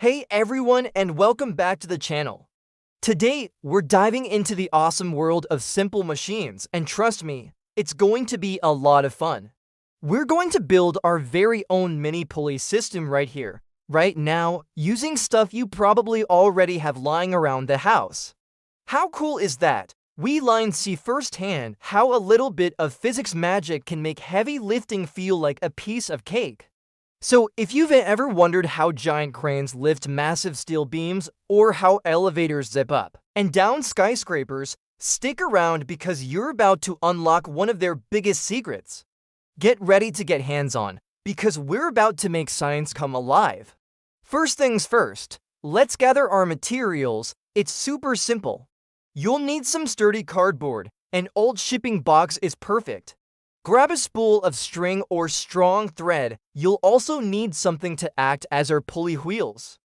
Hey everyone, and welcome back to the channel. Today, we're diving into the awesome world of simple machines, and trust me, it's going to be a lot of fun. We're going to build our very own mini pulley system right here, right now, using stuff you probably already have lying around the house. How cool is that? We lines see firsthand how a little bit of physics magic can make heavy lifting feel like a piece of cake. So, if you've ever wondered how giant cranes lift massive steel beams or how elevators zip up and down skyscrapers, stick around because you're about to unlock one of their biggest secrets. Get ready to get hands-on because we're about to make science come alive. First things first, let's gather our materials. It's super simple. You'll need some sturdy cardboard. An old shipping box is perfect. Grab a spool of string or strong thread. You'll also need something to act as our pulley wheels.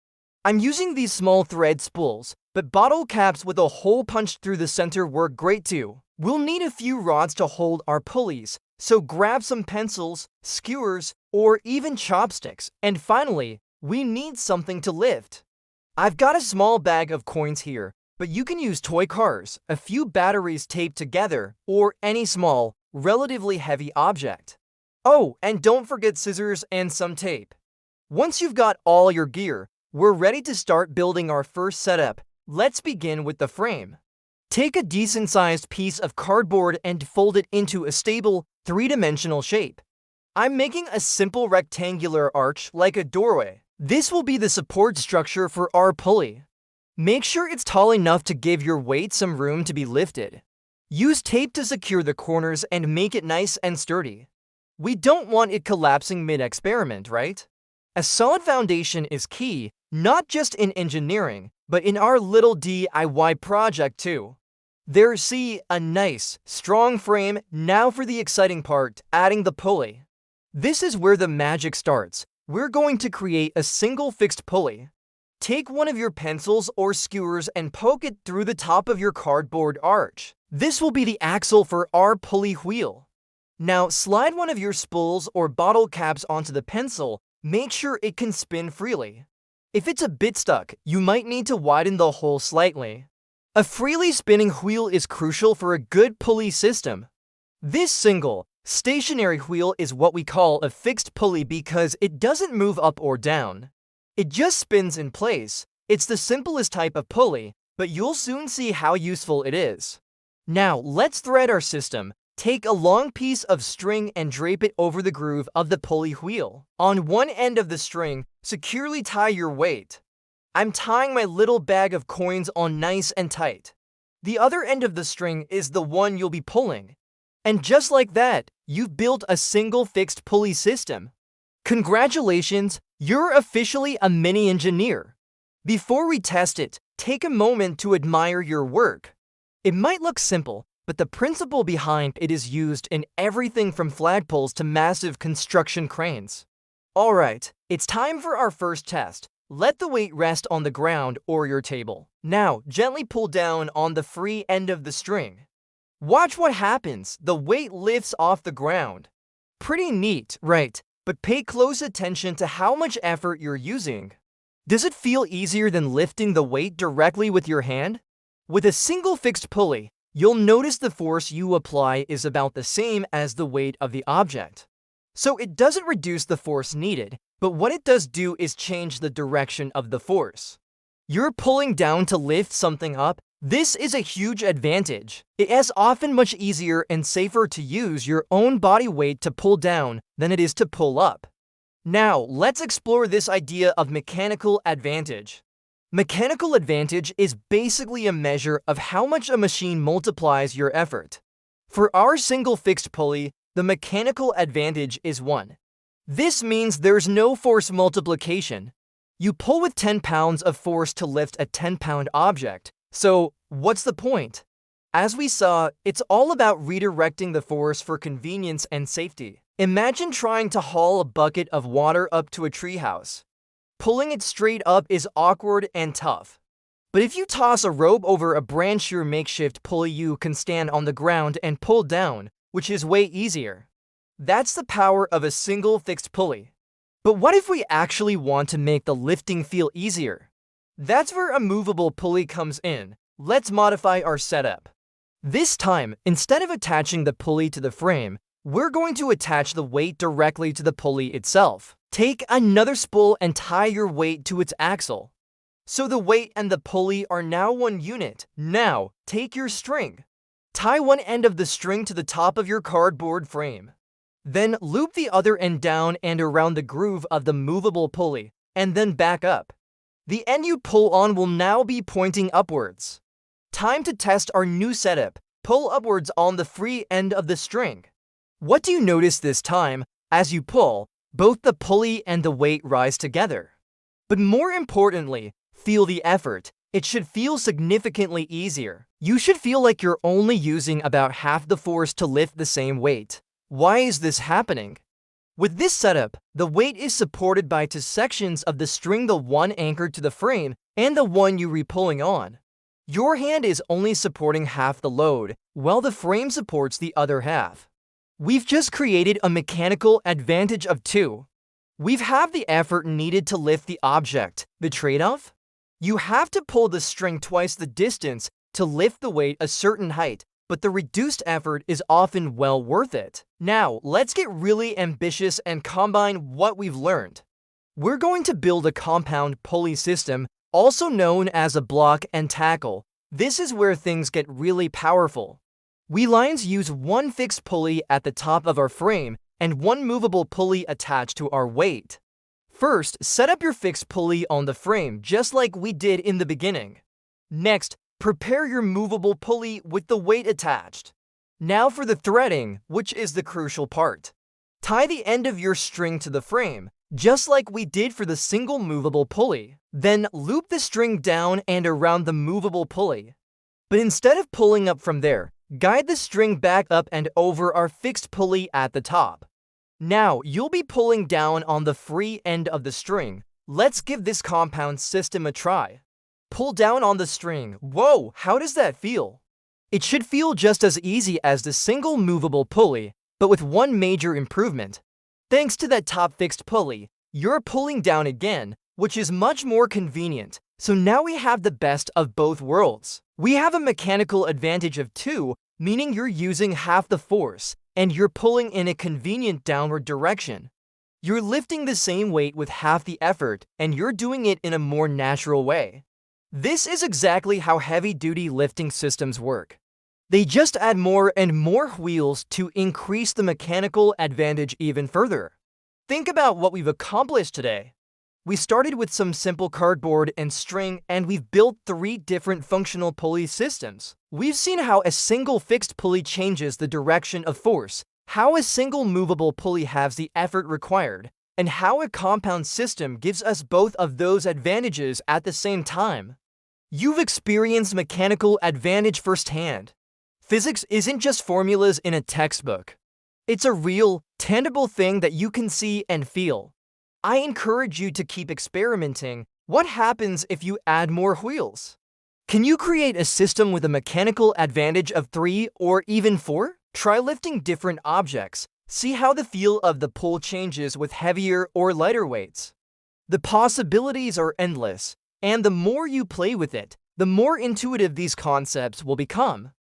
I'm using these small thread spools, but bottle caps with a hole punched through the center work great too. We'll need a few rods to hold our pulleys, so grab some pencils, skewers, or even chopsticks. And finally, we need something to lift. I've got a small bag of coins here, but you can use toy cars, a few batteries taped together, or any small, relatively heavy object. Oh, and don't forget scissors and some tape. Once you've got all your gear, we're ready to start building our first setup. Let's begin with the frame. Take a decent-sized piece of cardboard and fold it into a stable, three-dimensional shape. I'm making a simple rectangular arch like a doorway. This will be the support structure for our pulley. Make sure it's tall enough to give your weight some room to be lifted. Use tape to secure the corners and make it nice and sturdy. We don't want it collapsing mid-experiment, right? A solid foundation is key, not just in engineering, but in our little DIY project too. There's a nice, strong frame. Now for the exciting part, adding the pulley. This is where the magic starts. We're going to create a single fixed pulley. Take one of your pencils or skewers and poke it through the top of your cardboard arch. This will be the axle for our pulley wheel. Now slide one of your spools or bottle caps onto the pencil. Make sure it can spin freely. If it's a bit stuck, you might need to widen the hole slightly. A freely spinning wheel is crucial for a good pulley system. This single, stationary wheel is what we call a fixed pulley because it doesn't move up or down. It just spins in place. It's the simplest type of pulley, but you'll soon see how useful it is. Now, let's thread our system. Take a long piece of string and drape it over the groove of the pulley wheel. On one end of the string, securely tie your weight. I'm tying my little bag of coins on nice and tight. The other end of the string is the one you'll be pulling. And just like that, you've built a single fixed pulley system. Congratulations, you're officially a mini engineer. Before we test it, take a moment to admire your work. It might look simple, but the principle behind it is used in everything from flagpoles to massive construction cranes. Alright, it's time for our first test. Let the weight rest on the ground or your table. Now, gently pull down on the free end of the string. Watch what happens. The weight lifts off the ground. Pretty neat, right? But pay close attention to how much effort you're using. Does it feel easier than lifting the weight directly with your hand? With a single fixed pulley, you'll notice the force you apply is about the same as the weight of the object. So it doesn't reduce the force needed, but what it does do is change the direction of the force. You're pulling down to lift something up. This is a huge advantage. It is often much easier and safer to use your own body weight to pull down than it is to pull up. Now, let's explore this idea of mechanical advantage. Mechanical advantage is basically a measure of how much a machine multiplies your effort. For our single fixed pulley, the mechanical advantage is 1. This means there's no force multiplication. You pull with 10 pounds of force to lift a 10-pound object. So, what's the point? As we saw, it's all about redirecting the force for convenience and safety. Imagine trying to haul a bucket of water up to a treehouse. Pulling it straight up is awkward and tough. But if you toss a rope over a branch, your makeshift pulley you can stand on the ground and pull down, which is way easier. That's the power of a single fixed pulley. But what if we actually want to make the lifting feel easier? That's where a movable pulley comes in. Let's modify our setup. This time, instead of attaching the pulley to the frame, we're going to attach the weight directly to the pulley itself. Take another spool and tie your weight to its axle. So the weight and the pulley are now one unit. Now, take your string. Tie one end of the string to the top of your cardboard frame. Then loop the other end down and around the groove of the movable pulley, and then back up. The end you pull on will now be pointing upwards. Time to test our new setup. Pull upwards on the free end of the string. What do you notice this time? As you pull, both the pulley and the weight rise together. But more importantly, feel the effort. It should feel significantly easier. You should feel like you're only using about half the force to lift the same weight. Why is this happening? With this setup, the weight is supported by two sections of the string, the one anchored to the frame and the one you're pulling on. Your hand is only supporting half the load, while the frame supports the other half. We've just created a mechanical advantage of two. We've halved the effort needed to lift the object. The trade-off? You have to pull the string twice the distance to lift the weight a certain height, but the reduced effort is often well worth it. Now, let's get really ambitious and combine what we've learned. We're going to build a compound pulley system, also known as a block and tackle. This is where things get really powerful. We lines use one fixed pulley at the top of our frame and one movable pulley attached to our weight. First, set up your fixed pulley on the frame just like we did in the beginning. Next, prepare your movable pulley with the weight attached. Now for the threading, which is the crucial part. Tie the end of your string to the frame, just like we did for the single movable pulley. Then loop the string down and around the movable pulley. But instead of pulling up from there, guide the string back up and over our fixed pulley at the top. Now you'll be pulling down on the free end of the string. Let's give this compound system a try. Pull down on the string. Whoa, how does that feel? It should feel just as easy as the single movable pulley, but with one major improvement. Thanks to that top fixed pulley, you're pulling down again, which is much more convenient. So now we have the best of both worlds. We have a mechanical advantage of two, meaning you're using half the force, and you're pulling in a convenient downward direction. You're lifting the same weight with half the effort, and you're doing it in a more natural way. This is exactly how heavy-duty lifting systems work. They just add more and more wheels to increase the mechanical advantage even further. Think about what we've accomplished today. We started with some simple cardboard and string, and we've built 3 different functional pulley systems. We've seen how a single fixed pulley changes the direction of force, how a single movable pulley halves the effort required, and how a compound system gives us both of those advantages at the same time. You've experienced mechanical advantage firsthand. Physics isn't just formulas in a textbook. It's a real, tangible thing that you can see and feel. I encourage you to keep experimenting. What happens if you add more wheels? Can you create a system with a mechanical advantage of 3 or even 4? Try lifting different objects. See how the feel of the pull changes with heavier or lighter weights. The possibilities are endless, and the more you play with it, the more intuitive these concepts will become.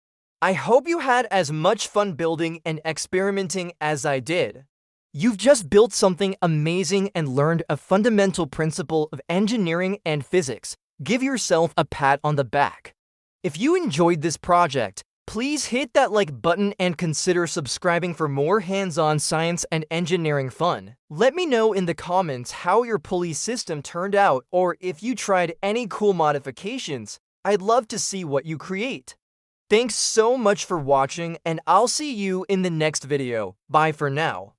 I hope you had as much fun building and experimenting as I did. You've just built something amazing and learned a fundamental principle of engineering and physics. Give yourself a pat on the back. If you enjoyed this project, please hit that like button and consider subscribing for more hands-on science and engineering fun. Let me know in the comments how your pulley system turned out, or if you tried any cool modifications. I'd love to see what you create. Thanks so much for watching, and I'll see you in the next video. Bye for now.